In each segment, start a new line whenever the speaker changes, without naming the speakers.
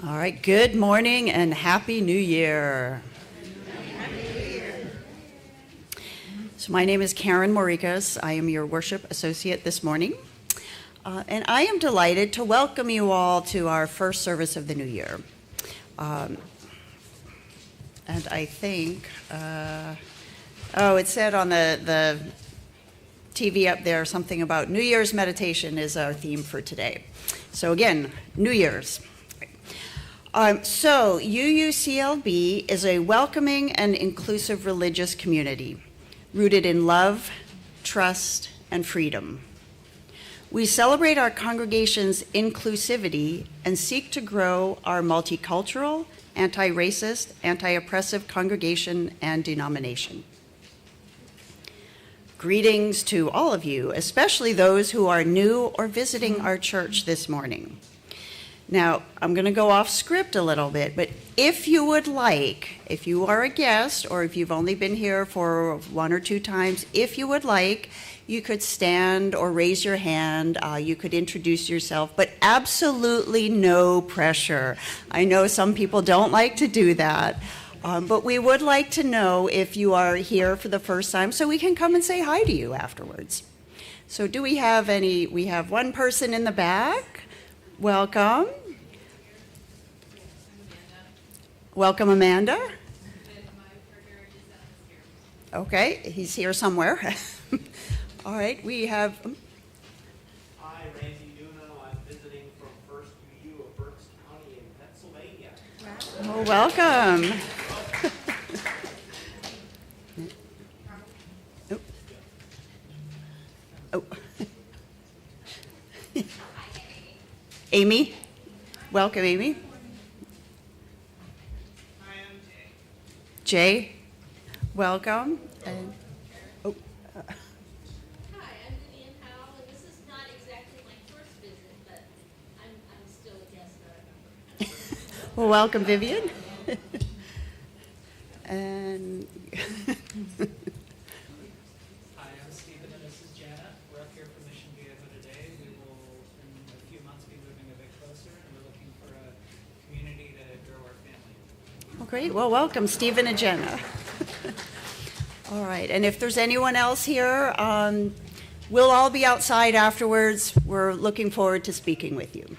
All right, good morning and Happy New Year. So my name is Karen Morikas. I am your worship associate this morning. And I am delighted to welcome you all to our first service of the new year. And I think, it said on the TV up there something about New Year's meditation is our theme for today. So again, New Year's. So UUCLB is a welcoming and inclusive religious community rooted in love, trust, and freedom. We celebrate our congregation's inclusivity and seek to grow our multicultural, anti-racist, anti-oppressive congregation and denomination. Greetings to all of you, especially those who are new or visiting our church this morning. Now, I'm going to go off script a little bit, but if you would like, if you are a guest or if you've only been here for one or two times, if you would like, you could stand or raise your hand. You could introduce yourself, but absolutely no pressure. I know some people don't like to do that, but we would like to know if you are here for the first time so we can come and say hi to you afterwards. So do we have any? We have one person in the back. Welcome. Welcome, Amanda. Okay, he's here somewhere. All right, we have...
Hi, Randy Duno. I'm visiting from First UU of Berks County in Pennsylvania.
Oh, welcome. Oh. Amy? Welcome, Amy.
Hi, I'm Jay.
Jay? Welcome.
Hi, I'm Vivian Howell, and this is not exactly my first visit, but I'm still a guest, not a member.
Well, welcome, Vivian. And
Hi, I'm Stephen, and this is Janet. We're up here for Mission Viejo today. We will, in a few months, be moving a bit closer, and we're looking for a community to grow our family.
well, great. Well, welcome, Stephen and Jenna. All right. And if there's anyone else here, we'll all be outside afterwards. We're looking forward to speaking with you.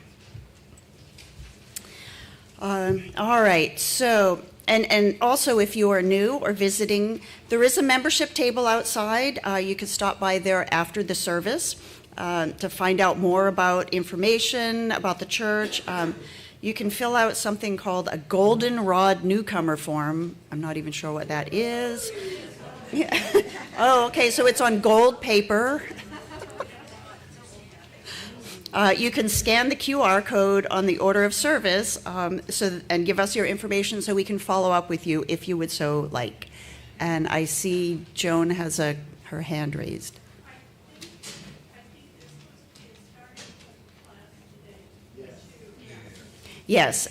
All right. So, and also, if you are new or visiting, there is a membership table outside. You can stop by there after the service to find out more about information about the church. You can fill out something called a goldenrod newcomer form. I'm not even sure what that is. Yeah. Oh, okay, so it's on gold paper. You can scan the QR code on the order of service and give us your information so we can follow up with you if you would so like. And I see Joan has her hand raised. Yes.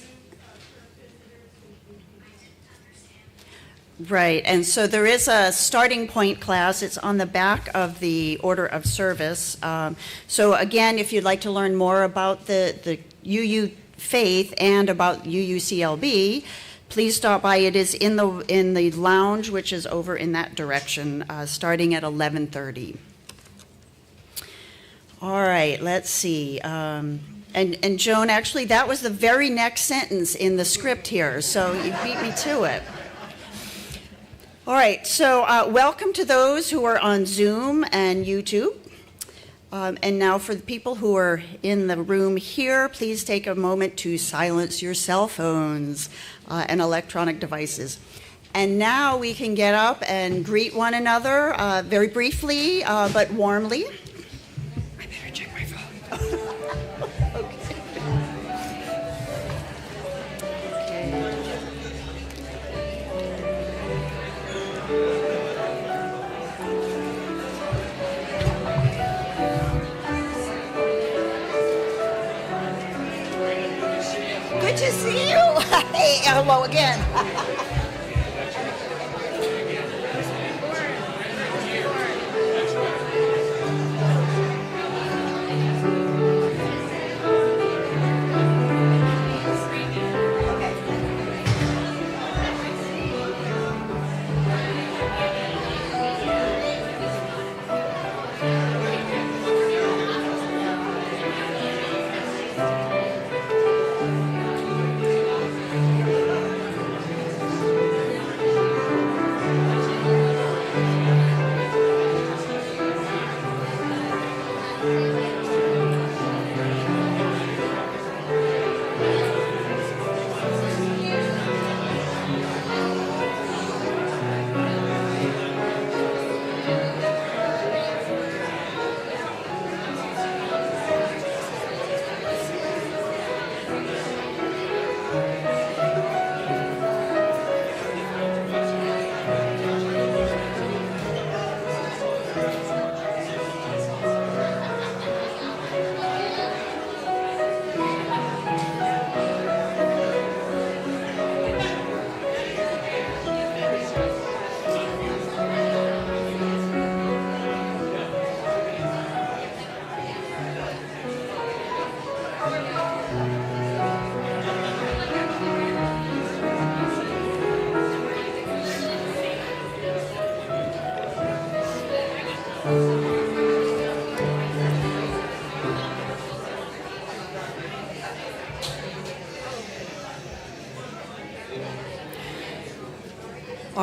Right, and so there is a starting point class. It's on the back of the order of service. So again, if you'd like to learn more about the UU faith and about UUCLB, please stop by. It is in the lounge, which is over in that direction, starting at 11:30. All right, let's see. And Joan, actually, that was the very next sentence in the script here, so you beat me to it. All right, so welcome to those who are on Zoom and YouTube. And now for the people who are in the room here, please take a moment to silence your cell phones and electronic devices. And now we can get up and greet one another very briefly, but warmly. I better check my phone. Good to see you. Hey, hello again.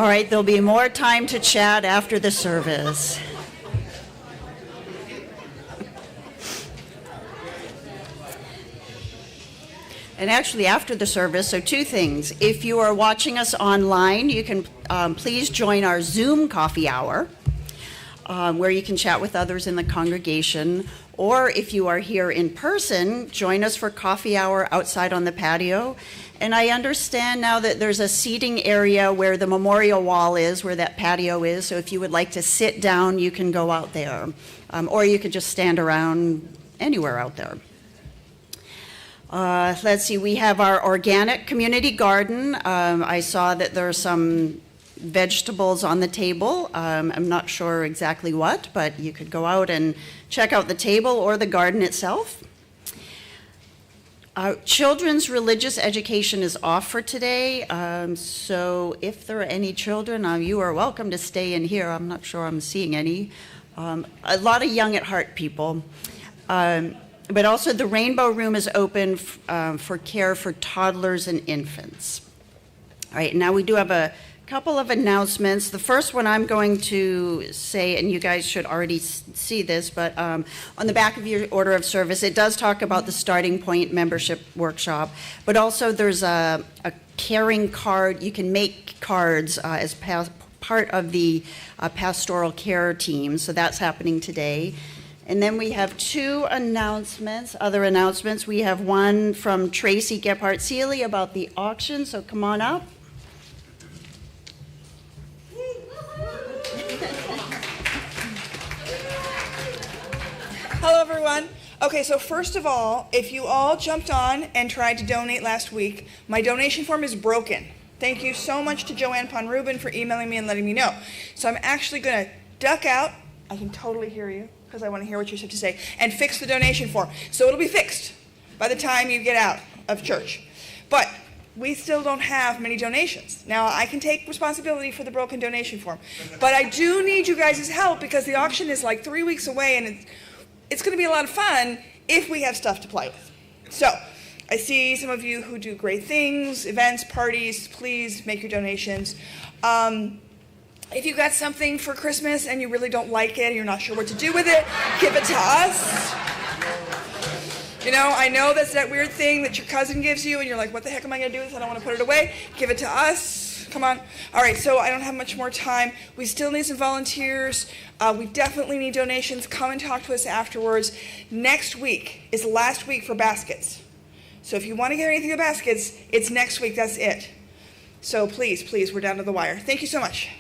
right, there'll be more time to chat after the service. And actually, after the service, so two things. If you are watching us online, you can please join our Zoom coffee hour, where you can chat with others in the congregation. Or if you are here in person, join us for coffee hour outside on the patio. And I understand now that there's a seating area where the memorial wall is, where that patio is. So if you would like to sit down, you can go out there. Or you could just stand around anywhere out there. Let's see, we have our organic community garden. I saw that there are some vegetables on the table. I'm not sure exactly what, but you could go out and check out the table or the garden itself. Children's religious education is off for today, so if there are any children, you are welcome to stay in here. I'm not sure I'm seeing any. A lot of young at heart people. But also the Rainbow Room is open for care for toddlers and infants. All right, now we do have a couple of announcements. The first one I'm going to say, and you guys should already see this, but on the back of your order of service, it does talk about the Starting Point membership workshop, but also there's a caring card. You can make cards as part of the pastoral care team, so that's happening today. And then we have two announcements, other announcements. We have one from Tracy Gephardt-Seeley about the auction, so come on up.
Hello, everyone. Okay, so first of all, if you all jumped on and tried to donate last week, my donation form is broken. Thank you so much to Joanne Pon-Rubin for emailing me and letting me know. So I'm actually going to duck out. I can totally hear you, because I want to hear what you have to say, and fix the donation form. So it'll be fixed by the time you get out of church. But we still don't have many donations. Now, I can take responsibility for the broken donation form, but I do need you guys' help because the auction is like 3 weeks away, and it's going to be a lot of fun if we have stuff to play with. So I see some of you who do great things, events, parties. Please make your donations. If you got something for Christmas and you really don't like it and you're not sure what to do with it, give it to us. You know, I know that's that weird thing that your cousin gives you and you're like, what the heck am I going to do with this? I don't want to put it away. Give it to us. Come on. All right, so I don't have much more time. We still need some volunteers. We definitely need donations. Come and talk to us afterwards. Next week is the last week for baskets. So if you want to get anything to baskets, it's next week. That's it. So please, please, we're down to the wire. Thank you so much.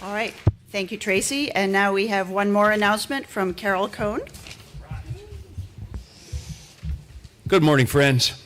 All right, thank you, Tracy. And now we have one more announcement from Carol Cohn.
Good morning, friends.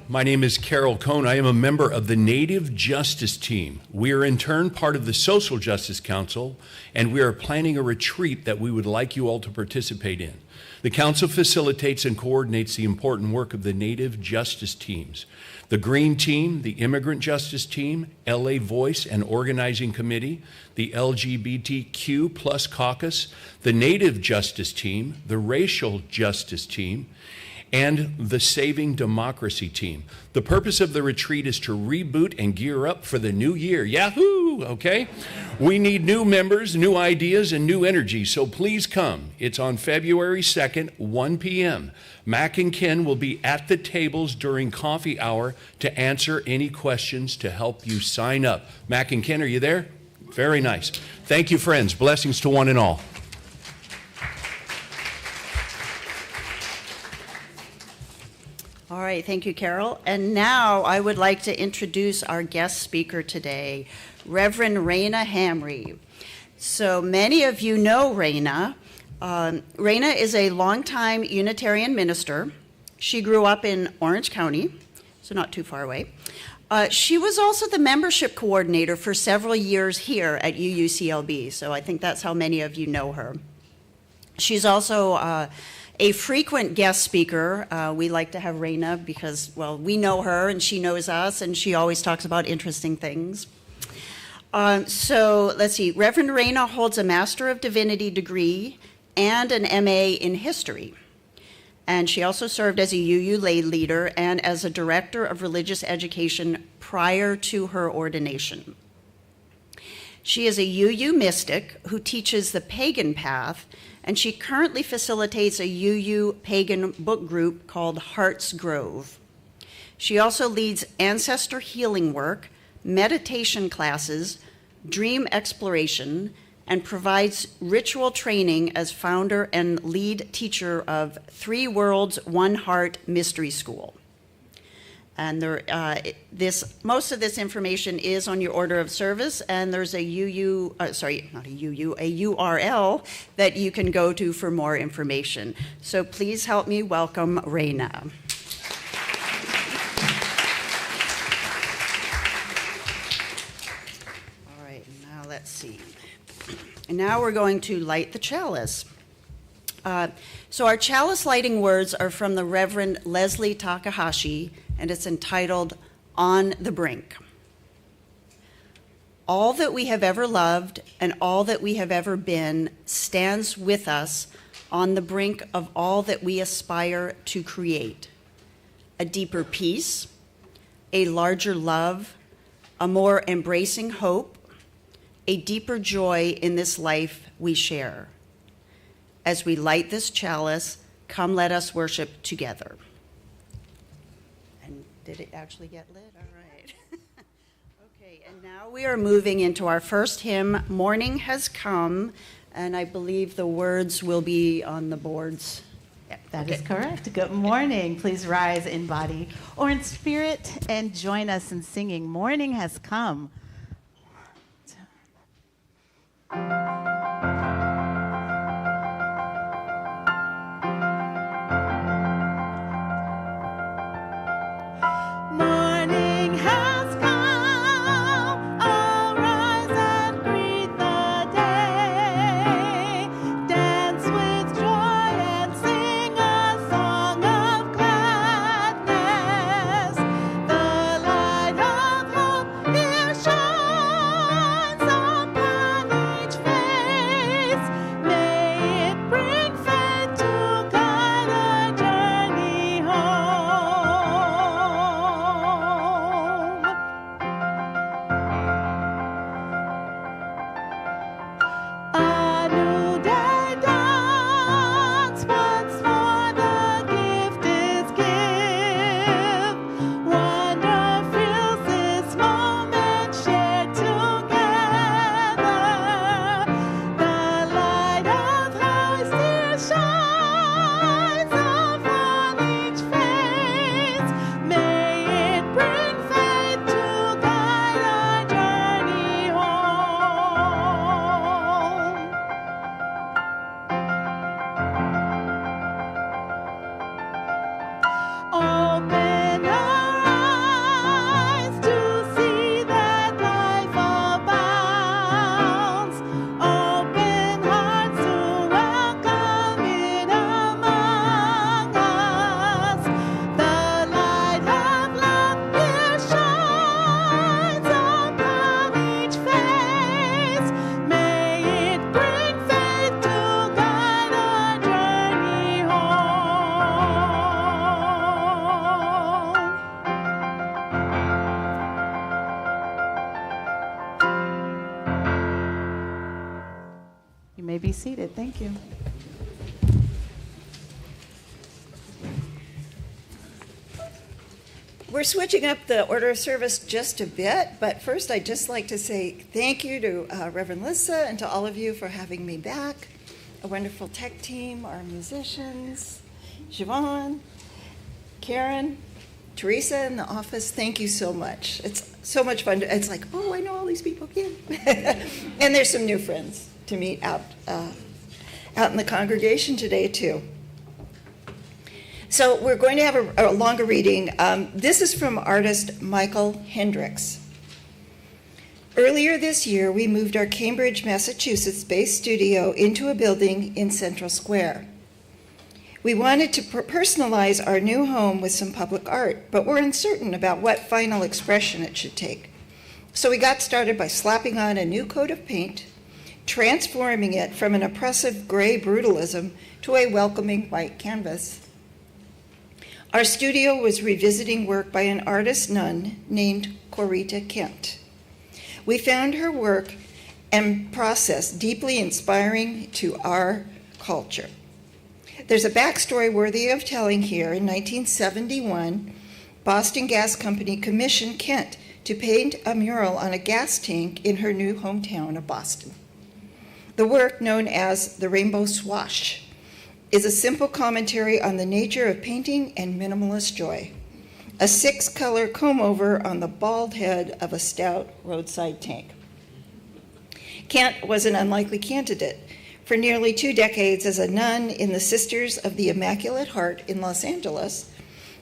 My name is Carol Cohn. I am a member of the Native Justice Team. We are in turn part of the Social Justice Council, and we are planning a retreat that we would like you all to participate in. The council facilitates and coordinates the important work of the Native Justice Teams. The Green Team, the Immigrant Justice Team, LA Voice and Organizing Committee, the LGBTQ plus caucus, the Native Justice Team, the Racial Justice Team, and the Saving Democracy Team. The purpose of the retreat is to reboot and gear up for the new year. Yahoo! Okay? We need new members, new ideas, and new energy, so please come. It's on February 2nd, 1 p.m. Mac and Ken will be at the tables during coffee hour to answer any questions to help you sign up. Mac and Ken, are you there? Very nice. Thank you, friends. Blessings to one and all.
All right, thank you, Carol. And now I would like to introduce our guest speaker today, Reverend Raina Hamre. So many of you know Raina. Raina is a longtime Unitarian minister. She grew up in Orange County, so not too far away. She was also the membership coordinator for several years here at UUCLB, so I think that's how many of you know her. She's also a frequent guest speaker. We like to have Raina because, well, we know her and she knows us, and she always talks about interesting things. So let's see, Reverend Raina holds a Master of Divinity degree and an MA in history. and she also served as a UU lay leader and as a director of religious education prior to her ordination. She is a UU mystic who teaches the pagan path, and she currently facilitates a UU pagan book group called Heart's Grove. She also leads ancestor healing work, meditation classes, dream exploration, and provides ritual training as founder and lead teacher of Three Worlds, One Heart Mystery School. And most of this information is on your order of service, and there's a URL that you can go to for more information. So please help me welcome Raina. All right, now let's see. And now we're going to light the chalice. So our chalice lighting words are from the Reverend Leslie Takahashi, and it's entitled On the Brink. All that we have ever loved and all that we have ever been stands with us on the brink of all that we aspire to create. A deeper peace, a larger love, a more embracing hope, a deeper joy in this life we share. As we light this chalice, come let us worship together. And did it actually get lit? All right. Okay, and now we are moving into our first hymn, Morning Has Come, and I believe the words will be on the boards.
That is correct. Good morning. Please rise in body or in spirit and join us in singing Morning Has Come. Morning has come, arise and greet the day. Dance with joy and sing a song of gladness. The light of hope here shines upon each face. May it bring faith to guide our journey home. A new day dawns, once more the gift is give. Wonder fills this moment shared together. The light of Christ here shines upon each face. May it bring faith to guide our journey home. Open your eyes to see that life abounds. Open hearts to welcome it among us. The light of love here shines upon each face. May it bring faith to guide our journey home. You may be seated. Thank you.
We're switching up the order of service just a bit, but first I'd just like to say thank you to Reverend Lissa and to all of you for having me back. A wonderful tech team, our musicians, Siobhan, Karen, Teresa in the office, thank you so much. It's so much fun. It's like, oh, I know all these people. Yeah. And there's some new friends to meet out in the congregation today, too. So we're going to have a longer reading. This is from artist Michael Hendricks. Earlier this year, we moved our Cambridge, Massachusetts-based studio into a building in Central Square. We wanted to personalize our new home with some public art, but we're uncertain about what final expression it should take. So we got started by slapping on a new coat of paint, transforming it from an oppressive gray brutalism to a welcoming white canvas. Our studio was revisiting work by an artist nun named Corita Kent. We found her work and process deeply inspiring to our culture. There's a backstory worthy of telling here. In 1971, Boston Gas Company commissioned Kent to paint a mural on a gas tank in her new hometown of Boston. The work, known as the Rainbow Swash, is a simple commentary on the nature of painting and minimalist joy. A 6-color comb-over on the bald head of a stout roadside tank. Kent was an unlikely candidate. For nearly 2 decades as a nun in the Sisters of the Immaculate Heart in Los Angeles,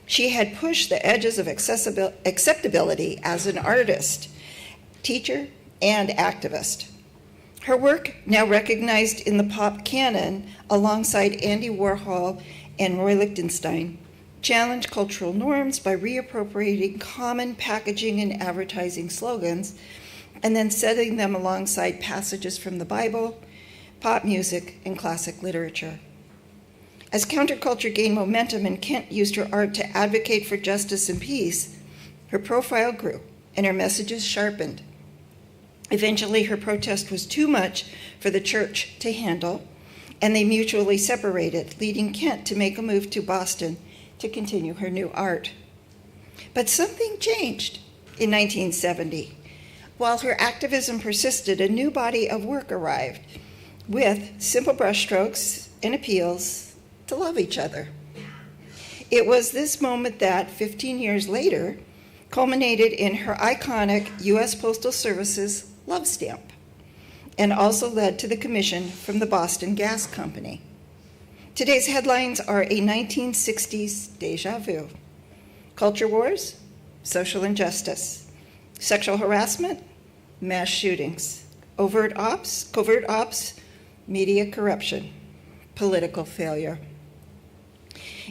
she had pushed the edges of acceptability as an artist, teacher, and activist. Her work, now recognized in the pop canon alongside Andy Warhol and Roy Lichtenstein, challenged cultural norms by reappropriating common packaging and advertising slogans and then setting them alongside passages from the Bible, pop music, and classic literature. As counterculture gained momentum and Kent used her art to advocate for justice and peace, her profile grew and her messages sharpened. Eventually, her protest was too much for the church to handle, and they mutually separated, leading Kent to make a move to Boston to continue her new art. But something changed in 1970. While her activism persisted, a new body of work arrived with simple brushstrokes and appeals to love each other. It was this moment that, 15 years later, culminated in her iconic U.S. Postal Service's love stamp, and also led to the commission from the Boston Gas Company. Today's headlines are a 1960s deja vu. Culture wars, social injustice, sexual harassment, mass shootings, covert ops, media corruption, political failure.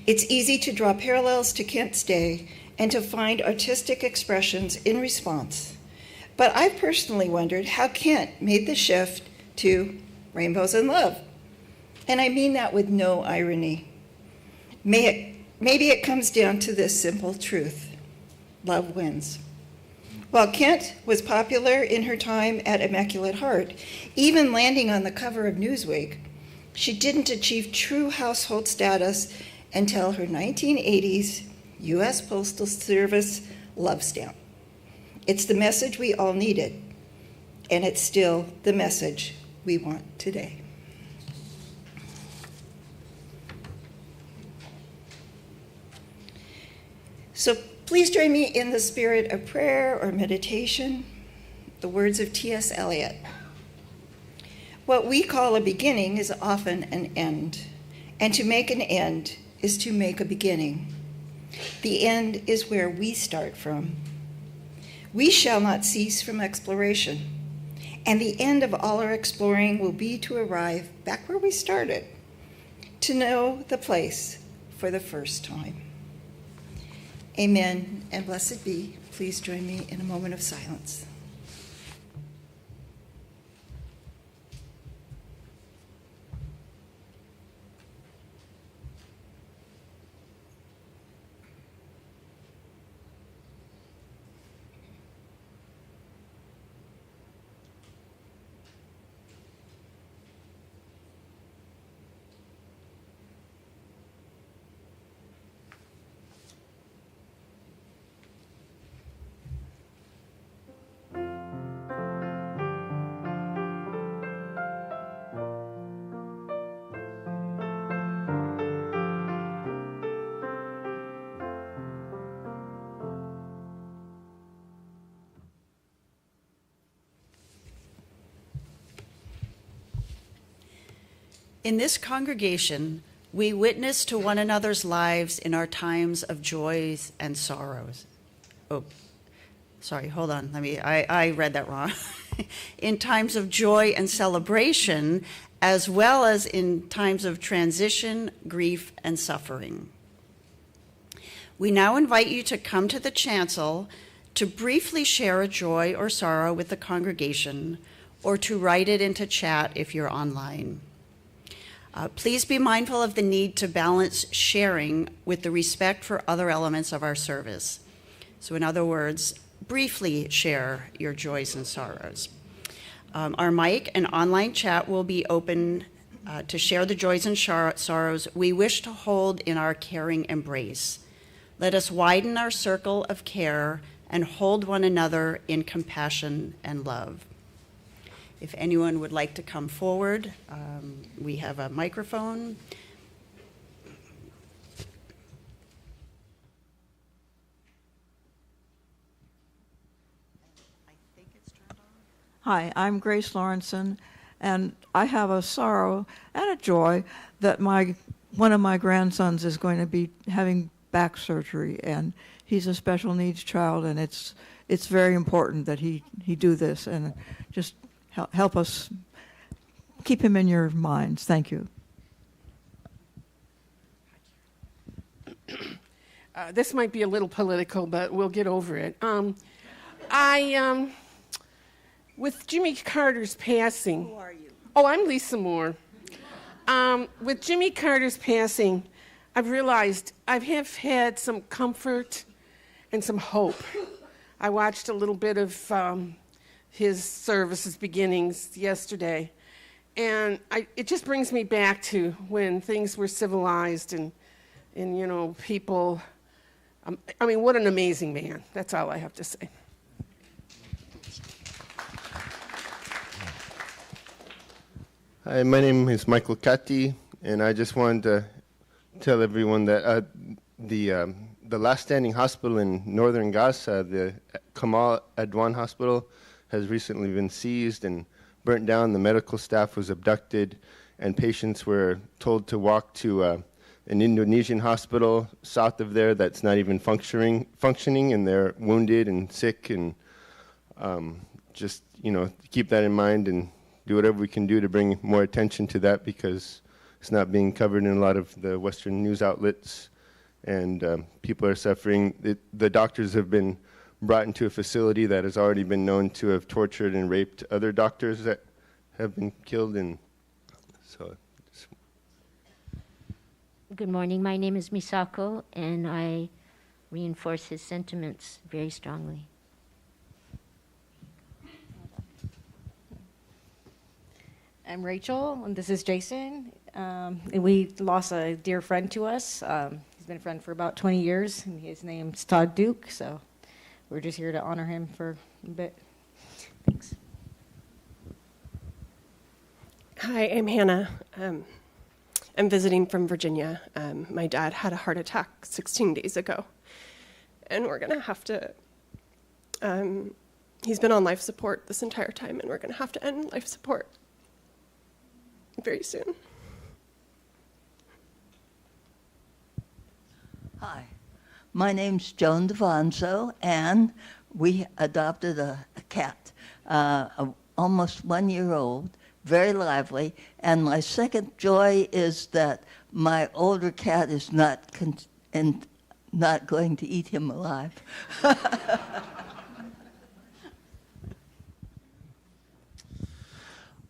It's easy to draw parallels to Kent's day and to find artistic expressions in response. But I've personally wondered how Kent made the shift to rainbows and love. And I mean that with no irony. Maybe it comes down to this simple truth: love wins. While Kent was popular in her time at Immaculate Heart, even landing on the cover of Newsweek, she didn't achieve true household status until her 1980s U.S. Postal Service love stamp. It's the message we all needed, and it's still the message we want today. So please join me in the spirit of prayer or meditation, the words of T.S. Eliot. What we call a beginning is often an end, and to make an end is to make a beginning. The end is where we start from. We shall not cease from exploration, and the end of all our exploring will be to arrive back where we started, to know the place for the first time. Amen, and blessed be. Please join me in a moment of silence.
In this congregation, we witness to one another's lives in our times of joys and sorrows. Oh, sorry, hold on. I read that wrong. In times of joy and celebration, as well as in times of transition, grief, and suffering. We now invite you to come to the chancel to briefly share a joy or sorrow with the congregation, or to write it into chat if you're online. Please be mindful of the need to balance sharing with the respect for other elements of our service. So in other words, briefly share your joys and sorrows. Our mic and online chat will be open to share the joys and sorrows we wish to hold in our caring embrace. Let us widen our circle of care and hold one another in compassion and love. If anyone would like to come forward, we have a microphone.
Hi, I'm Grace Lawrenson, and I have a sorrow and a joy that one of my grandsons is going to be having back surgery, and he's a special needs child, and it's very important that he do this, and just help us keep him in your minds. Thank you.
This might be a little political, but we'll get over it. With Jimmy Carter's passing. Who are you? Oh, I'm Lisa Moore. With Jimmy Carter's passing, I've realized I have had some comfort and some hope. I watched a little bit of his services beginnings yesterday, and it just brings me back to when things were civilized and you know, people. I mean, what an amazing man. That's all I have to say.
Hi, my name is Michael Catti, and I just wanted to tell everyone that the last standing hospital in northern Gaza, the Kamal Adwan Hospital, has recently been seized and burnt down. The medical staff was abducted, and patients were told to walk to an Indonesian hospital south of there that's not even functioning, and they're wounded and sick, and just, you know, keep that in mind and do whatever we can do to bring more attention to that, because it's not being covered in a lot of the Western news outlets, and people are suffering. The doctors have been brought into a facility that has already been known to have tortured and raped other doctors that have been killed, and so.
Good morning. My name is Misako, and I reinforce his sentiments very strongly.
I'm Rachel, and this is Jason. And we lost a dear friend to us. He's been a friend for about 20 years, and his name's Todd Duke, so we're just here to honor him for a bit. Thanks.
Hi, I'm Hannah. I'm visiting from Virginia. My dad had a heart attack 16 days ago, and we're going to have to, he's been on life support this entire time, and we're going to have to end life support very soon.
Hi, my name's Joan DeVonzo, and we adopted a cat, almost 1 year old, very lively, and my second joy is that my older cat is not going to eat him alive.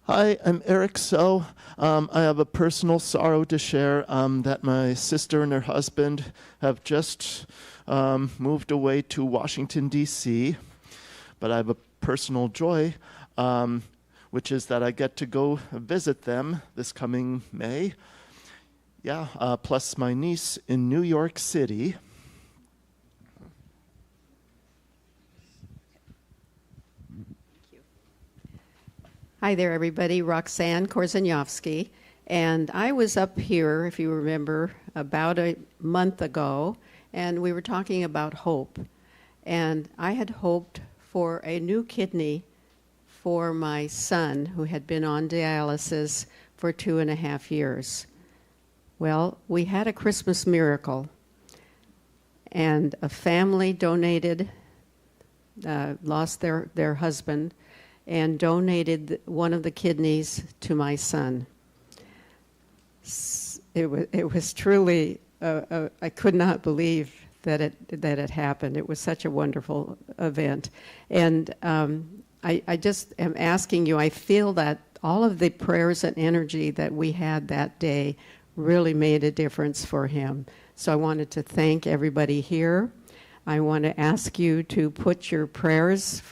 Hi, I'm Eric So. I have a personal sorrow to share that my sister and her husband have just moved away to Washington, D.C. But I have a personal joy, which is that I get to go visit them this coming May. Plus my niece in New York City.
Hi there, everybody. Roxanne Korzeniowski. And I was up here, if you remember, about a month ago, and we were talking about hope. And I had hoped for a new kidney for my son, who had been on dialysis for 2.5 years. Well, we had a Christmas miracle, and a family donated, lost their husband, and donated one of the kidneys to my son. It was truly, I could not believe that it happened. It was such a wonderful event. And I just am asking you, I feel that all of the prayers and energy that we had that day really made a difference for him. So I wanted to thank everybody here. I want to ask you to put your prayers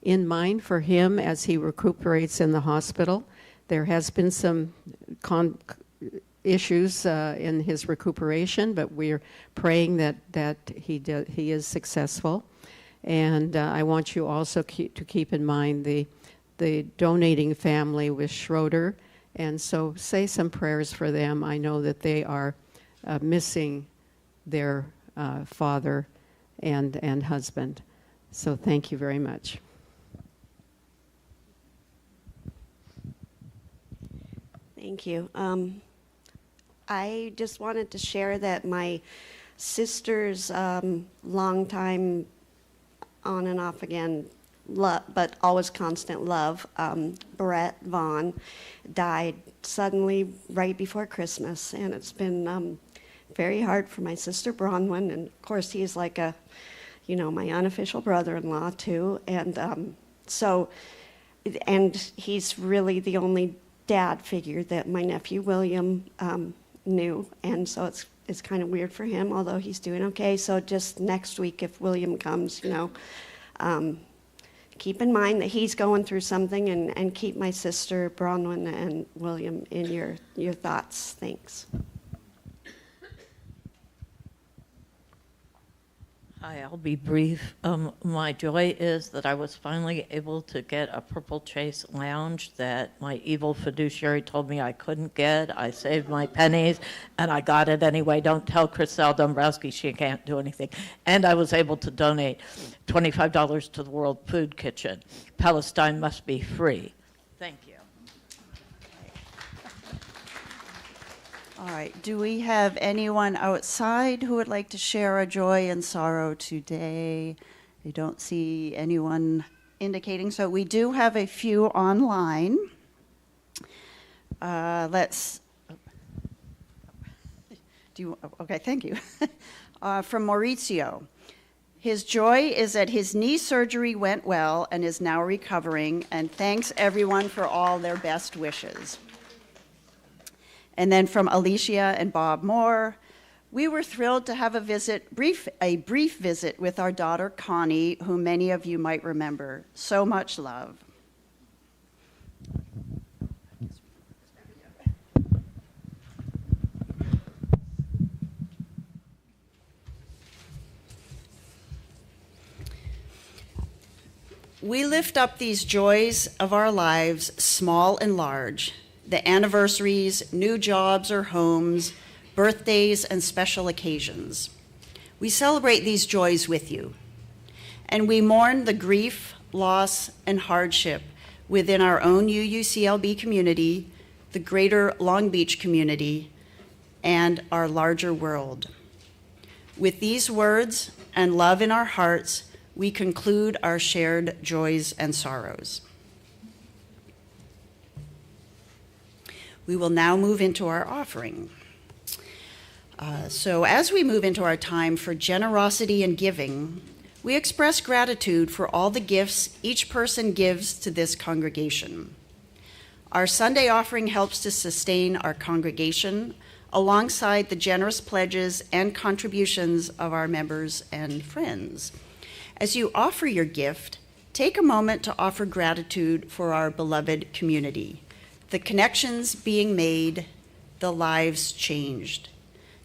in mind for him as he recuperates in the hospital. There has been some issues in his recuperation, but we're praying that he is successful. And I want you also to keep in mind the donating family with Schroeder. And so say some prayers for them. I know that they are missing their father and husband. So thank you very much.
Thank you. I just wanted to share that my sister's long time on and off again, but always constant love, Brett Vaughn, died suddenly right before Christmas. And it's been very hard for my sister Bronwyn. And of course, he's like my unofficial brother-in-law too. And and he's really the only dad figure that my nephew William knew, and so it's kind of weird for him, although he's doing okay. So just next week, if William comes, keep in mind that he's going through something, and keep my sister Bronwyn and William in your thoughts. Thanks.
Hi, I'll be brief. My joy is that I was finally able to get a Purple Chase lounge that my evil fiduciary told me I couldn't get. I saved my pennies, and I got it anyway. Don't tell Chriselle Dombrowski she can't do anything. And I was able to donate $25 to the World Food Kitchen. Palestine must be free. Thank you.
All right, do we have anyone outside who would like to share a joy and sorrow today? I don't see anyone indicating, so we do have a few online. Okay, thank you. From Maurizio. His joy is that his knee surgery went well and is now recovering, and thanks everyone for all their best wishes. And then from Alicia and Bob Moore, we were thrilled to have a brief visit with our daughter Connie, who many of you might remember. So much love. We lift up these joys of our lives, small and large, the anniversaries, new jobs or homes, birthdays, and special occasions. We celebrate these joys with you, and we mourn the grief, loss, and hardship within our own UUCLB community, the greater Long Beach community, and our larger world. With these words and love in our hearts, we conclude our shared joys and sorrows. We will now move into our offering. So as we move into our time for generosity and giving, we express gratitude for all the gifts each person gives to this congregation. Our Sunday offering helps to sustain our congregation alongside the generous pledges and contributions of our members and friends. As you offer your gift, take a moment to offer gratitude for our beloved community, the connections being made, the lives changed.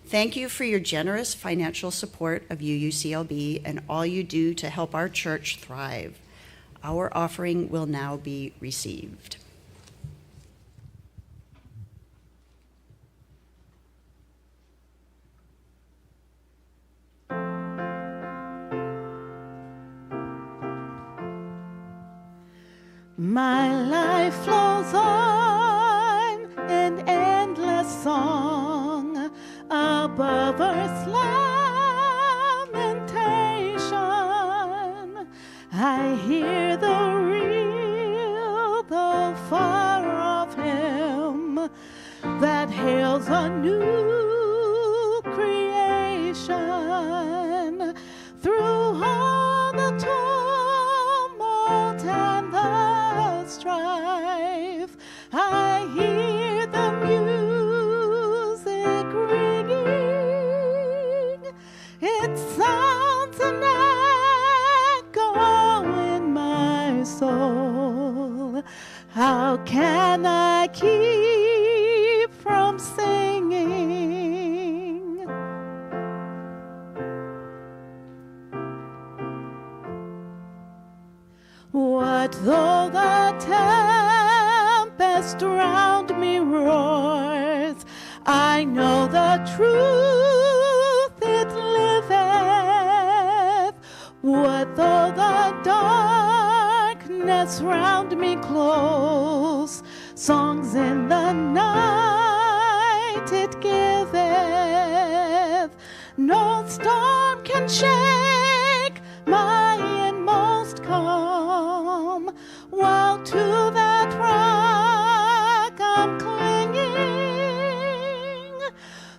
Thank you for your generous financial support of UUCLB and all you do to help our church thrive. Our offering will now be received.
My life flows on in endless song above earth's lamentation. I hear the real, the far of him that hails a new creation through all the tumult and the strife. I hear the music ringing. It sounds an echo in my soul. How can I keep from singing? What though the tempest round me roars? I know the truth, it liveth. What though the darkness round me close? Songs in the night it giveth. No storm can shake my inmost calm, while to that rock I'm clinging.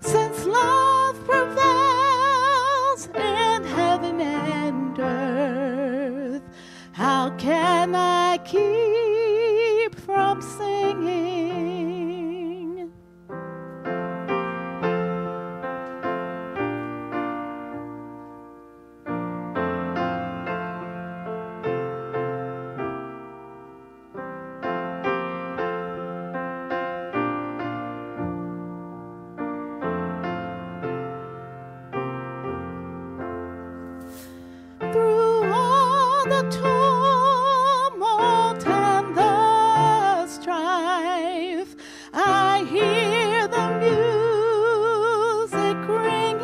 Since love prevails in heaven and earth, how can I keep from singing? Through all the tumult and the strife, I hear the music ringing.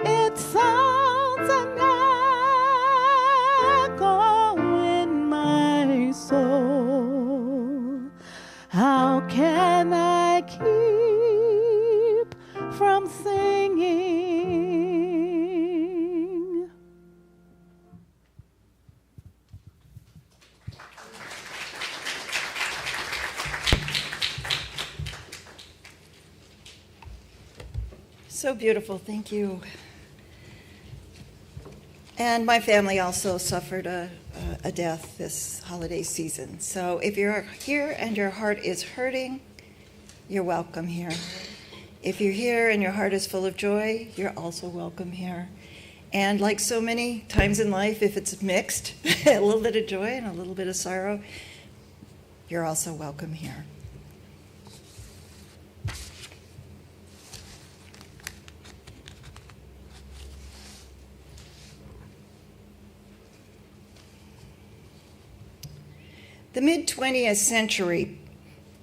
It sounds an echo in my soul. How can I keep from singing?
So beautiful, thank you. And my family also suffered a death this holiday season. So if you're here and your heart is hurting, you're welcome here. If you're here and your heart is full of joy, you're also welcome here. And like so many times in life, if it's mixed, a little bit of joy and a little bit of sorrow, you're also welcome here. The mid-20th century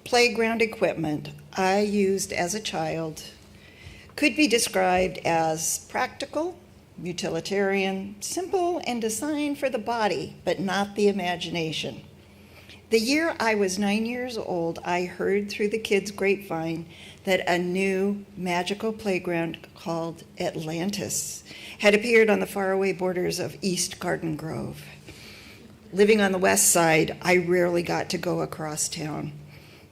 playground equipment I used as a child could be described as practical, utilitarian, simple, and designed for the body, but not the imagination. The year I was 9 years old, I heard through the kids' grapevine that a new magical playground called Atlantis had appeared on the faraway borders of East Garden Grove. Living on the west side, I rarely got to go across town.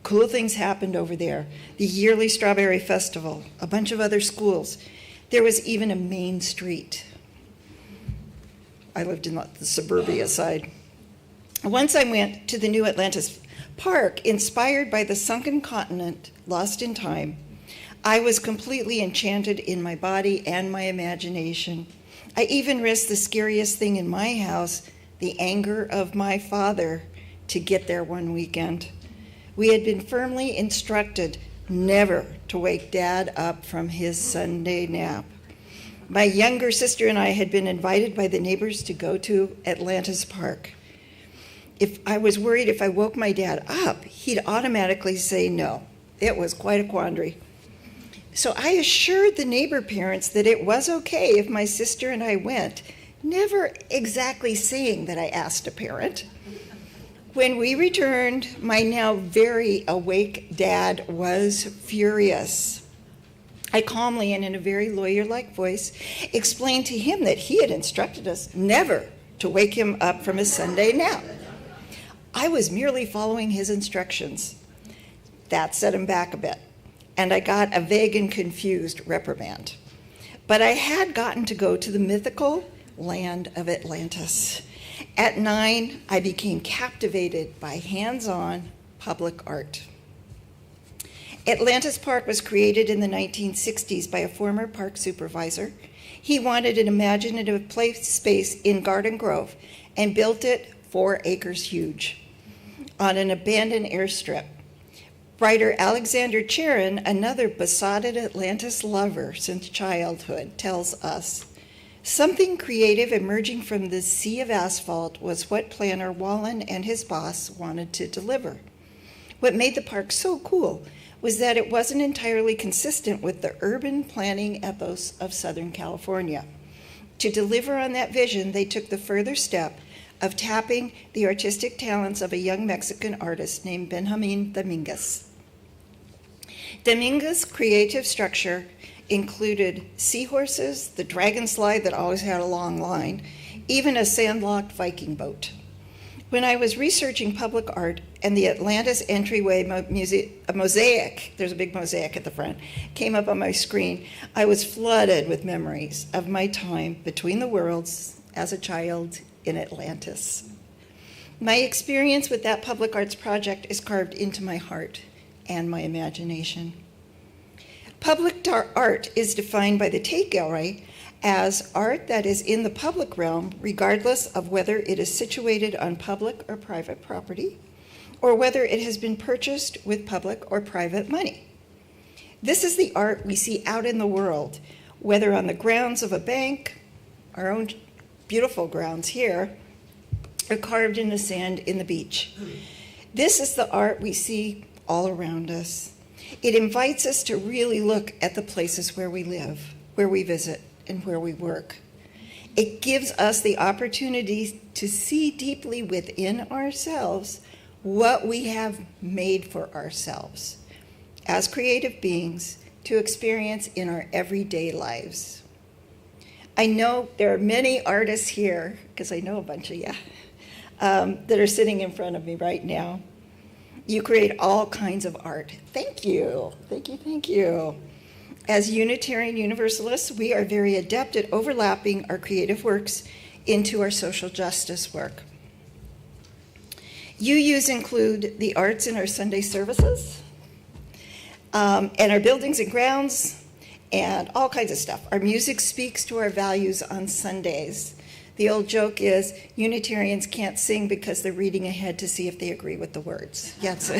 Cool things happened over there. The yearly Strawberry Festival, a bunch of other schools. There was even a main street. I lived in the suburbia side. Once I went to the new Atlantis Park, inspired by the sunken continent, lost in time. I was completely enchanted in my body and my imagination. I even risked the scariest thing in my house, the anger of my father, to get there one weekend. We had been firmly instructed never to wake Dad up from his Sunday nap. My younger sister and I had been invited by the neighbors to go to Atlantis Park. If I was worried if I woke my dad up, he'd automatically say no. It was quite a quandary. So I assured the neighbor parents that it was okay if my sister and I went, never exactly saying that I asked a parent. When we returned, my now very awake dad was furious. I calmly and in a very lawyer-like voice explained to him that he had instructed us never to wake him up from his Sunday nap. I was merely following his instructions. That set him back a bit, and I got a vague and confused reprimand. But I had gotten to go to the mythical land of Atlantis, At 9, I became captivated by hands-on public art. Atlantis Park was created in the 1960s by a former park supervisor. He wanted an imaginative play space in Garden Grove and built it 4 acres huge on an abandoned airstrip. Writer Alexander Charon, another besotted Atlantis lover since childhood, tells us, something creative emerging from the sea of asphalt was what planner Wallen and his boss wanted to deliver. What made the park so cool was that it wasn't entirely consistent with the urban planning ethos of Southern California. To deliver on that vision, they took the further step of tapping the artistic talents of a young Mexican artist named Benjamin Dominguez. Dominguez's creative structure included seahorses, the dragon slide that always had a long line, even a sandlocked Viking boat. When I was researching public art and the Atlantis entryway mosaic, there's a big mosaic at the front, came up on my screen, I was flooded with memories of my time between the worlds as a child in Atlantis. My experience with that public arts project is carved into my heart and my imagination. Public art is defined by the Tate Gallery as art that is in the public realm, regardless of whether it is situated on public or private property, or whether it has been purchased with public or private money. This is the art we see out in the world, whether on the grounds of a bank, our own beautiful grounds here, or carved in the sand in the beach. This is the art we see all around us. It invites us to really look at the places where we live, where we visit, and where we work. It gives us the opportunity to see deeply within ourselves what we have made for ourselves as creative beings to experience in our everyday lives. I know there are many artists here, because I know a bunch of you, that are sitting in front of me right now. You create all kinds of art. Thank you, thank you, thank you. As Unitarian Universalists, we are very adept at overlapping our creative works into our social justice work. UUs include the arts in our Sunday services, and our buildings and grounds, and all kinds of stuff. Our music speaks to our values on Sundays. The old joke is Unitarians can't sing because they're reading ahead to see if they agree with the words. Yes.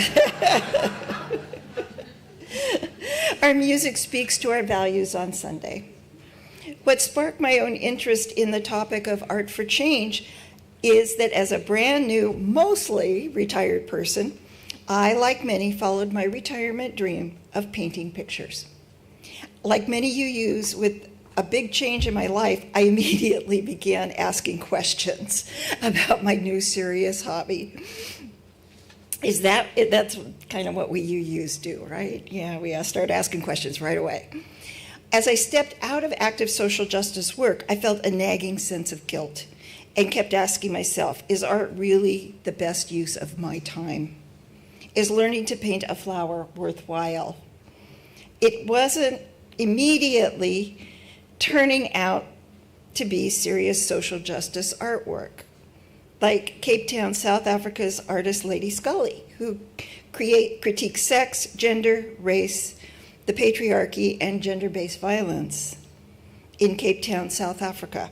Our music speaks to our values on Sunday. What sparked my own interest in the topic of art for change is that as a brand new, mostly retired person, I, like many, followed my retirement dream of painting pictures. Like many UUs with a big change in my life, I immediately began asking questions about my new serious hobby. That's kind of what we UUs do, right? Yeah, we start asking questions right away. As I stepped out of active social justice work, I felt a nagging sense of guilt and kept asking myself, is art really the best use of my time? Is learning to paint a flower worthwhile? It wasn't immediately turning out to be serious social justice artwork, like Cape Town, South Africa's artist Lady Scully, who critiques sex, gender, race, the patriarchy, and gender-based violence in Cape Town, South Africa.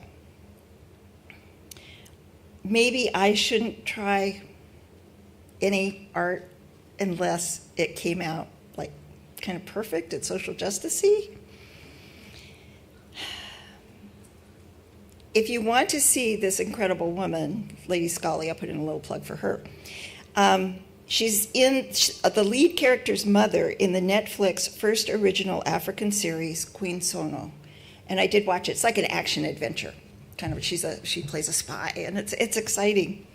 Maybe I shouldn't try any art unless it came out like kind of perfect and social justice-y. If you want to see this incredible woman, Lady Scully, I'll put in a little plug for her. She's the lead character's mother in the Netflix first original African series, Queen Sono. And I did watch it. It's like an action adventure. Kind of, she plays a spy, and it's exciting.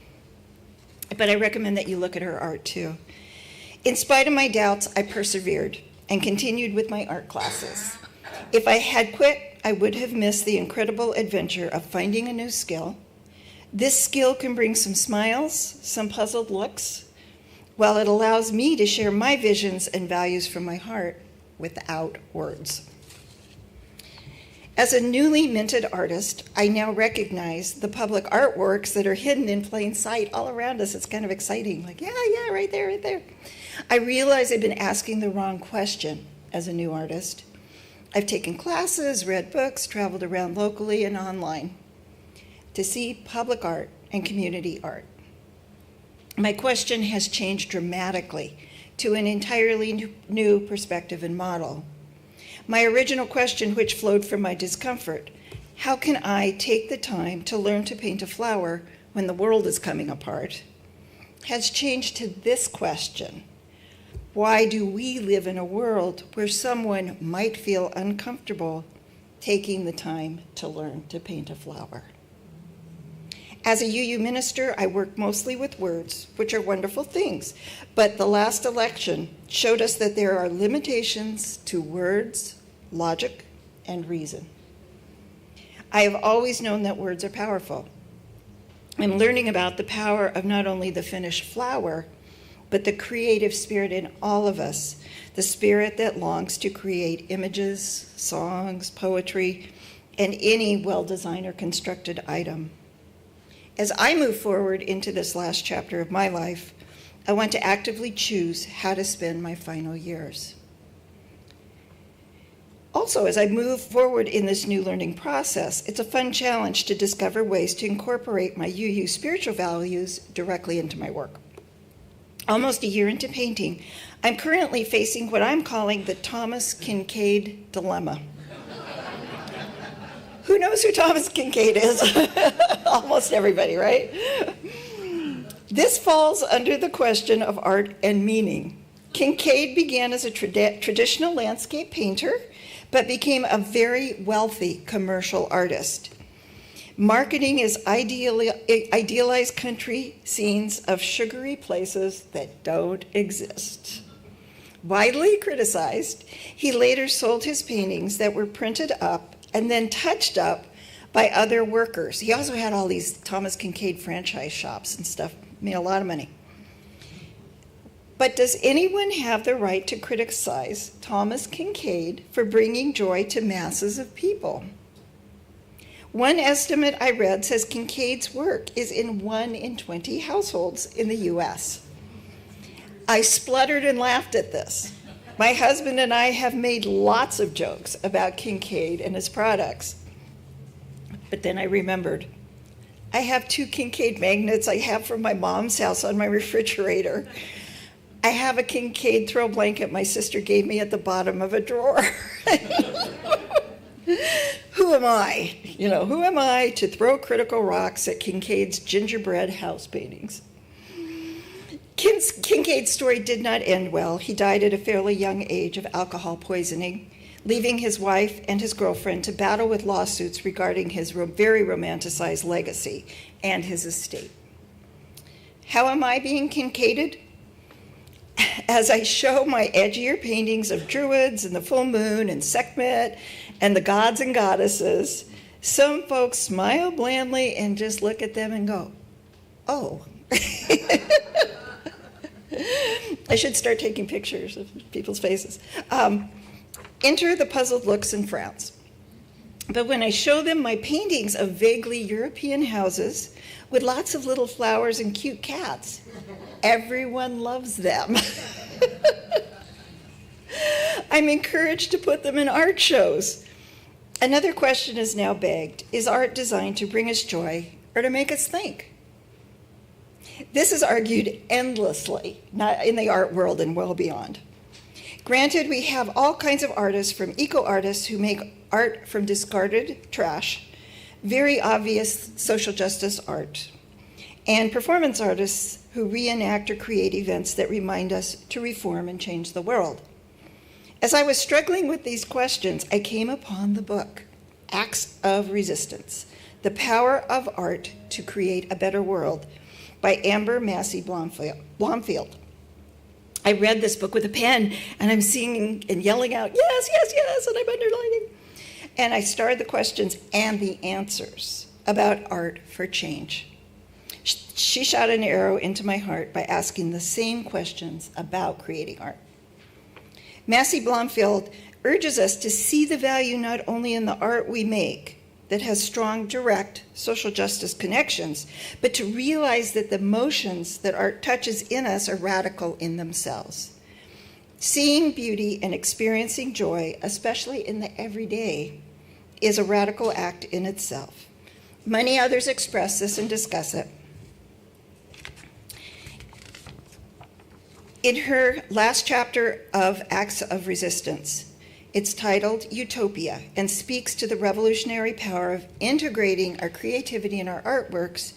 But I recommend that you look at her art too. In spite of my doubts, I persevered and continued with my art classes. If I had quit, I would have missed the incredible adventure of finding a new skill. This skill can bring some smiles, some puzzled looks, while it allows me to share my visions and values from my heart without words. As a newly minted artist, I now recognize the public artworks that are hidden in plain sight all around us. It's kind of exciting, like, yeah, right there, right there. I realize I've been asking the wrong question as a new artist. I've taken classes, read books, traveled around locally and online to see public art and community art. My question has changed dramatically to an entirely new perspective and model. My original question, which flowed from my discomfort, how can I take the time to learn to paint a flower when the world is coming apart, has changed to this question. Why do we live in a world where someone might feel uncomfortable taking the time to learn to paint a flower? As a UU minister, I work mostly with words, which are wonderful things, but the last election showed us that there are limitations to words, logic, and reason. I have always known that words are powerful. I'm learning about the power of not only the finished flower, but the creative spirit in all of us, the spirit that longs to create images, songs, poetry, and any well-designed or constructed item. As I move forward into this last chapter of my life, I want to actively choose how to spend my final years. Also, as I move forward in this new learning process, it's a fun challenge to discover ways to incorporate my UU spiritual values directly into my work. Almost a year into painting, I'm currently facing what I'm calling the Thomas Kinkade dilemma. Who knows who Thomas Kinkade is? Almost everybody, right? This falls under the question of art and meaning. Kinkade began as a traditional landscape painter, but became a very wealthy commercial artist. Marketing is idealized country scenes of sugary places that don't exist. Widely criticized, he later sold his paintings that were printed up and then touched up by other workers. He also had all these Thomas Kinkade franchise shops and stuff, made a lot of money. But does anyone have the right to criticize Thomas Kinkade for bringing joy to masses of people? One estimate I read says Kinkade's work is in 1 in 20 households in the US. I spluttered and laughed at this. My husband and I have made lots of jokes about Kinkade and his products. But then I remembered, I have 2 Kinkade magnets I have from my mom's house on my refrigerator. I have a Kinkade throw blanket my sister gave me at the bottom of a drawer. Who am I? Who am I to throw critical rocks at Kinkade's gingerbread house paintings? Kinkade's story did not end well. He died at a fairly young age of alcohol poisoning, leaving his wife and his girlfriend to battle with lawsuits regarding his very romanticized legacy and his estate. How am I being Kinkaded? As I show my edgier paintings of druids and the full moon and Sekhmet and the gods and goddesses, some folks smile blandly and just look at them and go, oh. I should start taking pictures of people's faces. Enter the puzzled looks and frowns. But when I show them my paintings of vaguely European houses with lots of little flowers and cute cats, everyone loves them. I'm encouraged to put them in art shows. Another question is now begged. Is art designed to bring us joy or to make us think? This is argued endlessly, not in the art world and well beyond. Granted, we have all kinds of artists, from eco-artists who make art from discarded trash, very obvious social justice art, and performance artists who reenact or create events that remind us to reform and change the world. As I was struggling with these questions, I came upon the book, Acts of Resistance, The Power of Art to Create a Better World, by Amber Massey Blomfield. I read this book with a pen, and I'm singing and yelling out, yes, yes, yes, and I'm underlining. And I started the questions and the answers about art for change. She shot an arrow into my heart by asking the same questions about creating art. Massey Blomfield urges us to see the value not only in the art we make that has strong, direct social justice connections, but to realize that the emotions that art touches in us are radical in themselves. Seeing beauty and experiencing joy, especially in the everyday, is a radical act in itself. Many others express this and discuss it. In her last chapter of Acts of Resistance, it's titled Utopia and speaks to the revolutionary power of integrating our creativity in our artworks,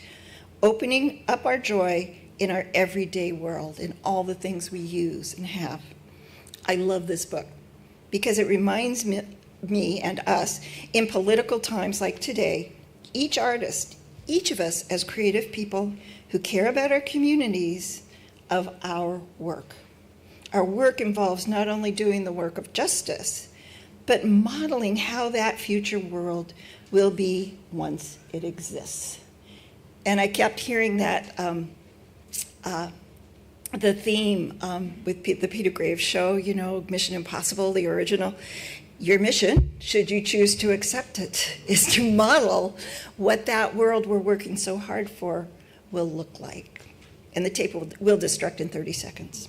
opening up our joy in our everyday world, in all the things we use and have. I love this book because it reminds me and us in political times like today, each artist, each of us as creative people who care about our communities, of our work. Our work involves not only doing the work of justice, but modeling how that future world will be once it exists. And I kept hearing that, the theme with the Peter Graves show, you know, Mission Impossible, the original. Your mission, should you choose to accept it, is to model what that world we're working so hard for will look like. And the tape will destruct in 30 seconds.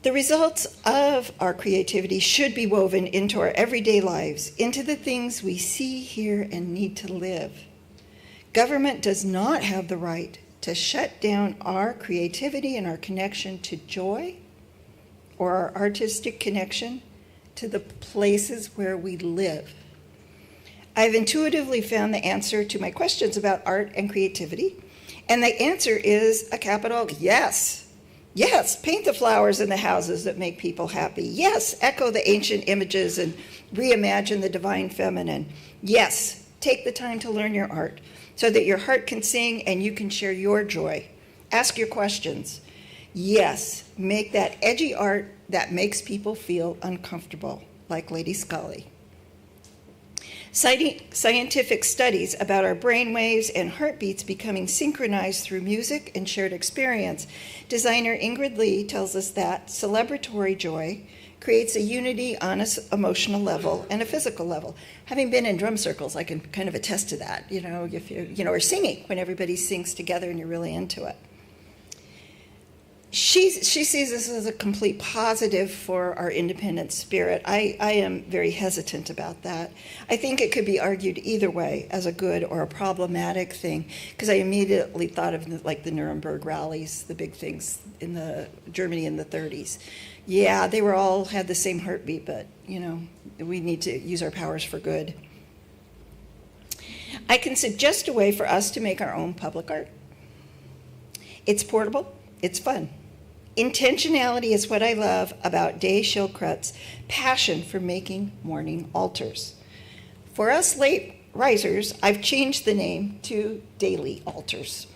The results of our creativity should be woven into our everyday lives, into the things we see, hear, and need to live. Government does not have the right to shut down our creativity and our connection to joy, or our artistic connection to the places where we live. I've intuitively found the answer to my questions about art and creativity, and the answer is a capital yes. Yes, paint the flowers in the houses that make people happy. Yes, echo the ancient images and reimagine the divine feminine. Yes, take the time to learn your art so that your heart can sing and you can share your joy. Ask your questions. Yes, make that edgy art that makes people feel uncomfortable, like Lady Scully. Citing scientific studies about our brainwaves and heartbeats becoming synchronized through music and shared experience, designer Ingrid Lee tells us that celebratory joy creates a unity on an emotional level and a physical level. Having been in drum circles, I can kind of attest to that, you know, if you're, or singing, when everybody sings together and you're really into it. She sees this as a complete positive for our independent spirit. I am very hesitant about that. I think it could be argued either way, as a good or a problematic thing, because I immediately thought of like the Nuremberg rallies, the big things in the Germany in the 30s. Yeah, they were all had the same heartbeat, but you know, we need to use our powers for good. I can suggest a way for us to make our own public art. It's portable, it's fun. Intentionality is what I love about Day Shilkret's passion for making morning altars. For us late risers, I've changed the name to Daily Altars.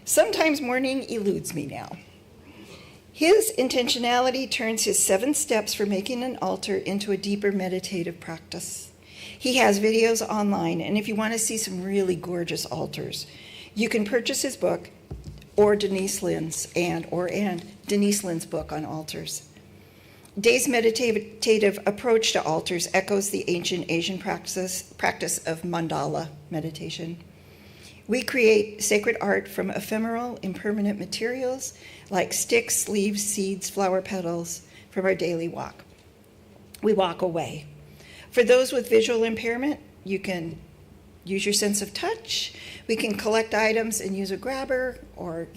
Sometimes morning eludes me now. His intentionality turns his 7 steps for making an altar into a deeper meditative practice. He has videos online, and if you want to see some really gorgeous altars, you can purchase his book, or Denise Lynn's Denise Lynn's book on altars. Day's meditative approach to altars echoes the ancient Asian practice of mandala meditation. We create sacred art from ephemeral, impermanent materials like sticks, leaves, seeds, flower petals from our daily walk. We walk away. For those with visual impairment, you can use your sense of touch. We can collect items and use a grabber or,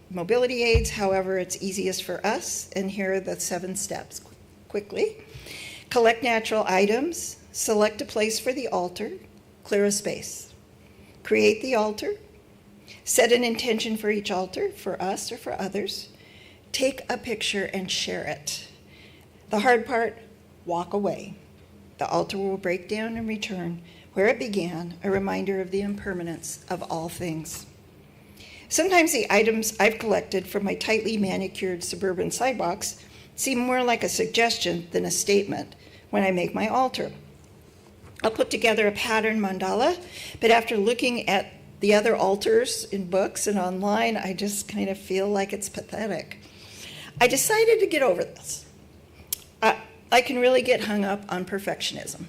mobility aids, however it's easiest for us. And here are the 7 steps quickly. Collect natural items, select a place for the altar, clear a space. Create the altar, set an intention for each altar, for us or for others. Take a picture and share it. The hard part, walk away. The altar will break down and return where it began, a reminder of the impermanence of all things. Sometimes the items I've collected from my tightly manicured suburban sidewalks seem more like a suggestion than a statement when I make my altar. I'll put together a pattern mandala, but after looking at the other altars in books and online, I just kind of feel like it's pathetic. I decided to get over this. I can really get hung up on perfectionism.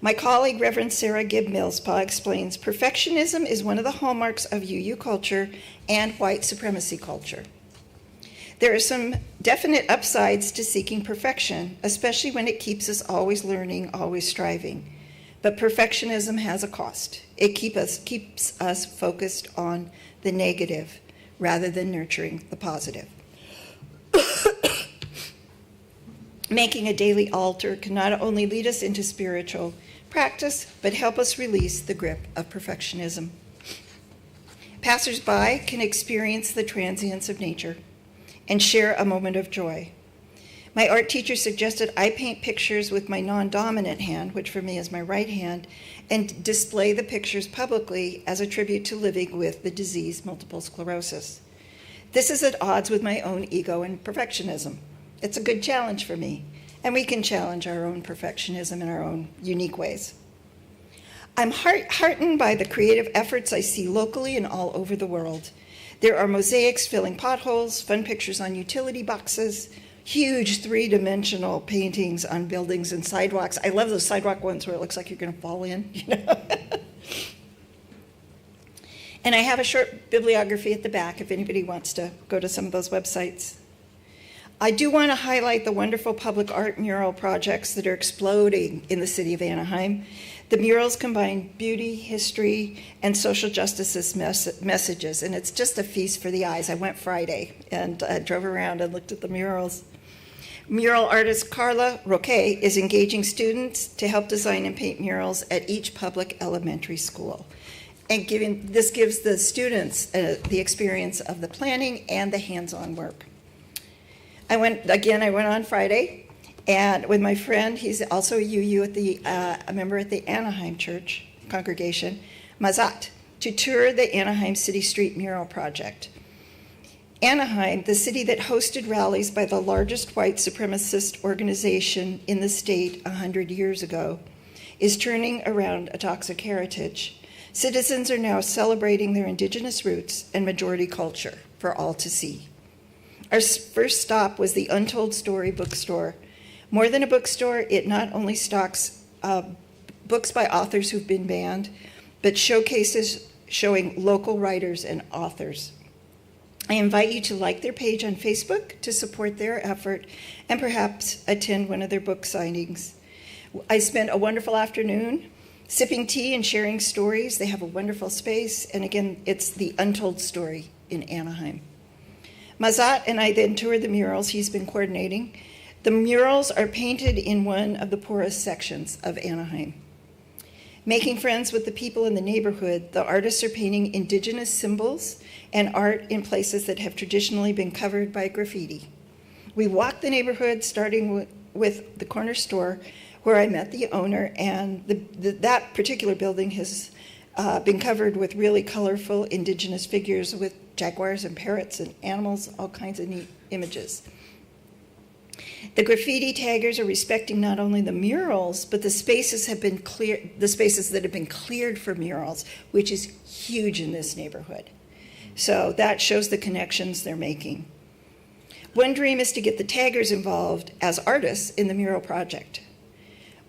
My colleague, Reverend Sarah Gibb Millspaugh, explains perfectionism is one of the hallmarks of UU culture and white supremacy culture. There are some definite upsides to seeking perfection, especially when it keeps us always learning, always striving. But perfectionism has a cost. It keeps us focused on the negative rather than nurturing the positive. Making a daily altar can not only lead us into spiritual practice, but help us release the grip of perfectionism. Passers-by can experience the transience of nature and share a moment of joy. My art teacher suggested I paint pictures with my non-dominant hand, which for me is my right hand, and display the pictures publicly as a tribute to living with the disease multiple sclerosis. This is at odds with my own ego and perfectionism. It's a good challenge for me, and we can challenge our own perfectionism in our own unique ways. I'm heartened by the creative efforts I see locally and all over the world. There are mosaics filling potholes, fun pictures on utility boxes, huge three-dimensional paintings on buildings and sidewalks. I love those sidewalk ones where it looks like you're going to fall in, you know. And I have a short bibliography at the back if anybody wants to go to some of those websites. I do want to highlight the wonderful public art mural projects that are exploding in the city of Anaheim. The murals combine beauty, history, and social justice messages, and it's just a feast for the eyes. I went Friday and drove around and looked at the murals. Mural artist Carla Roque is engaging students to help design and paint murals at each public elementary school. And this gives the students the experience of the planning and the hands-on work. I went on Friday, and with my friend, he's also a UU a member at the Anaheim Church congregation, Mazat, to tour the Anaheim City Street Mural Project. Anaheim, the city that hosted rallies by the largest white supremacist organization in the state 100 years ago, is turning around a toxic heritage. Citizens are now celebrating their indigenous roots and majority culture for all to see. Our first stop was the Untold Story bookstore. More than a bookstore, it not only stocks books by authors who've been banned, but showcases showing local writers and authors. I invite you to like their page on Facebook to support their effort and perhaps attend one of their book signings. I spent a wonderful afternoon sipping tea and sharing stories. They have a wonderful space, and again, it's the Untold Story in Anaheim. Mazat and I then toured the murals he's been coordinating. The murals are painted in one of the poorest sections of Anaheim. Making friends with the people in the neighborhood, the artists are painting indigenous symbols and art in places that have traditionally been covered by graffiti. We walked the neighborhood, starting with the corner store, where I met the owner, and that particular building has been covered with really colorful indigenous figures with jaguars and parrots and animals, all kinds of neat images. The graffiti taggers are respecting not only the murals, but the spaces that have been cleared for murals, which is huge in this neighborhood. So that shows the connections they're making. One dream is to get the taggers involved as artists in the mural project.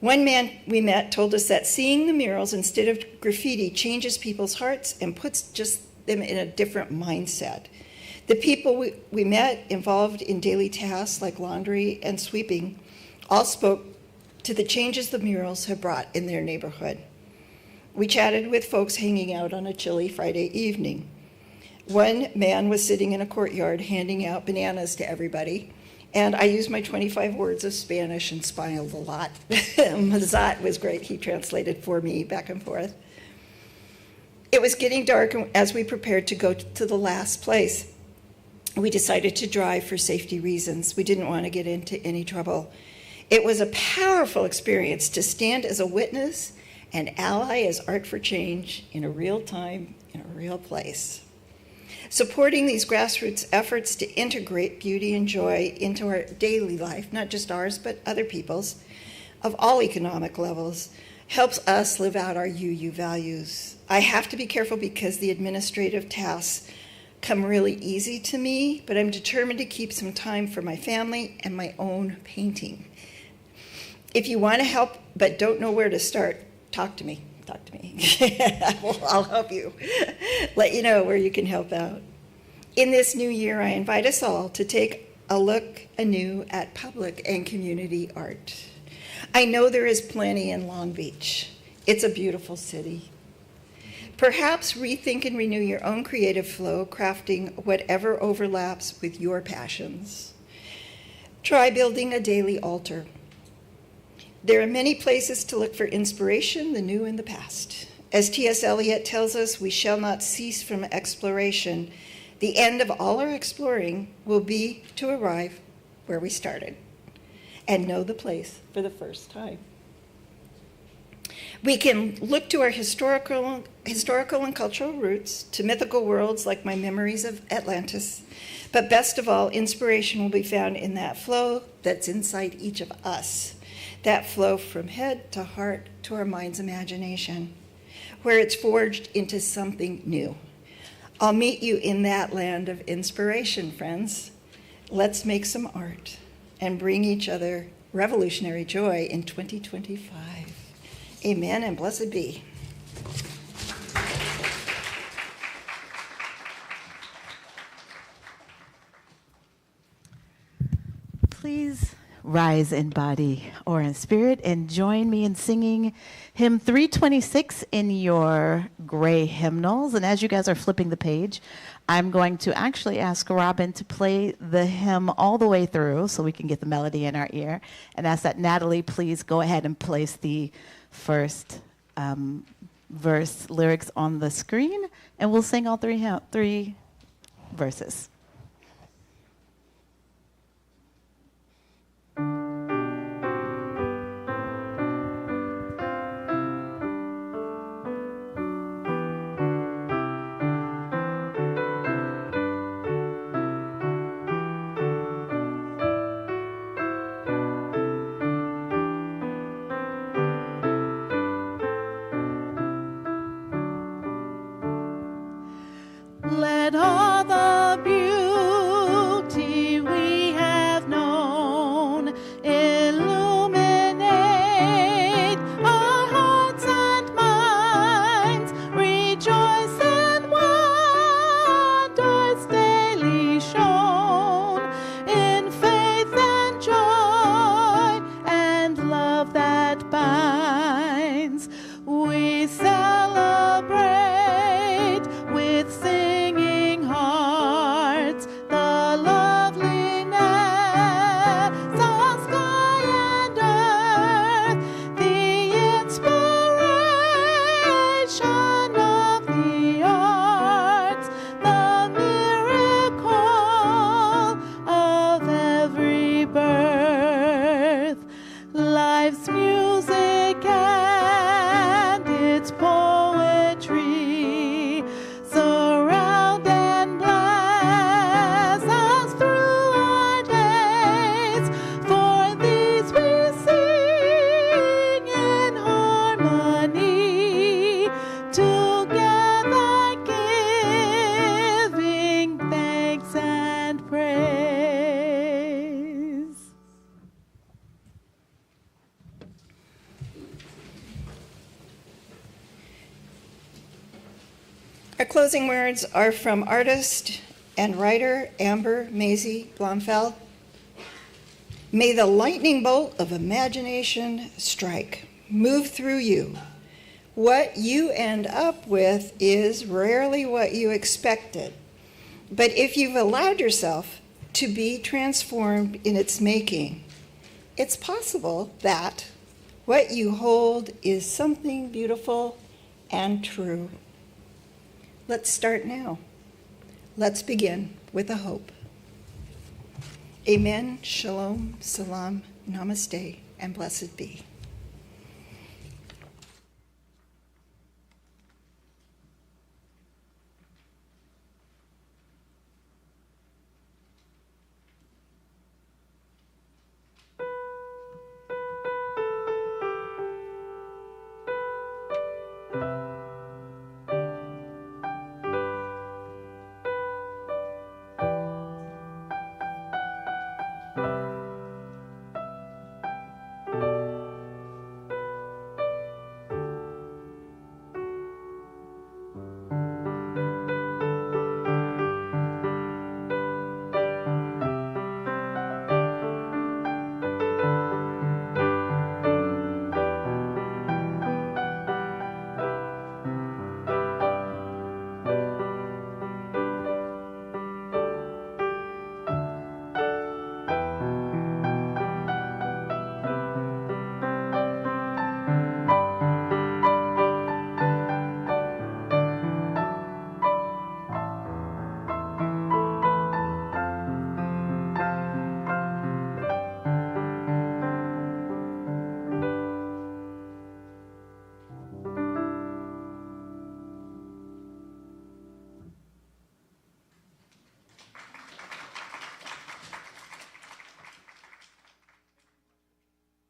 One man we met told us that seeing the murals instead of graffiti changes people's hearts and puts just them in a different mindset. The people we met involved in daily tasks like laundry and sweeping all spoke to the changes the murals have brought in their neighborhood. We chatted with folks hanging out on a chilly Friday evening. One man was sitting in a courtyard handing out bananas to everybody, and I used my 25 words of Spanish and smiled a lot. Mazat was great. He translated for me back and forth. It was getting dark as we prepared to go to the last place. We decided to drive for safety reasons. We didn't want to get into any trouble. It was a powerful experience to stand as a witness and ally as art for change in a real time, in a real place. Supporting these grassroots efforts to integrate beauty and joy into our daily life, not just ours, but other people's, of all economic levels, helps us live out our UU values. I have to be careful because the administrative tasks come really easy to me, but I'm determined to keep some time for my family and my own painting. If you want to help but don't know where to start, talk to me. Talk to me. I'll help you. Let you know where you can help out. In this new year, I invite us all to take a look anew at public and community art. I know there is plenty in Long Beach. It's a beautiful city. Perhaps rethink and renew your own creative flow, crafting whatever overlaps with your passions. Try building a daily altar. There are many places to look for inspiration, the new and the past. As T.S. Eliot tells us, we shall not cease from exploration. The end of all our exploring will be to arrive where we started and know the place for the first time. We can look to our historical and cultural roots, to mythical worlds like my memories of Atlantis, but best of all, inspiration will be found in that flow that's inside each of us, that flow from head to heart to our mind's imagination, where it's forged into something new. I'll meet you in that land of inspiration, friends. Let's make some art and bring each other revolutionary joy in 2025. Amen and blessed be.
Please rise in body or in spirit and join me in singing hymn 326 in your gray hymnals. And as you guys are flipping the page, I'm going to actually ask Robin to play the hymn all the way through so we can get the melody in our ear. And ask that Natalie please go ahead and place the first verse lyrics on the screen, and we'll sing all three verses. Let all the beauty we have known illuminate our hearts and minds. Rejoice in wonders daily shown, in faith and joy and love that binds. We celebrate with singing hearts the loveliness of sky and earth, the inspiration of the arts, the miracle of every birth. Life's music and its poetry surround and bless us through our days. For these we sing in harmony, together giving thanks and praise.
Our closing words are from artist and writer Amber Maisie Blomfeld. May the lightning bolt of imagination strike, move through you. What you end up with is rarely what you expected. But if you've allowed yourself to be transformed in its making, it's possible that what you hold is something beautiful and true. Let's start now. Let's begin with a hope. Amen, shalom, salam, namaste, and blessed be.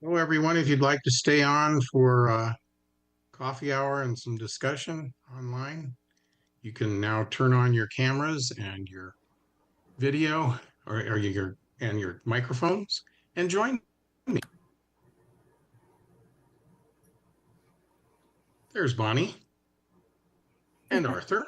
Hello, everyone. If you'd like to stay on for coffee hour and some discussion online, you can now turn on your cameras and your video or your microphones and join me. There's Bonnie and Arthur.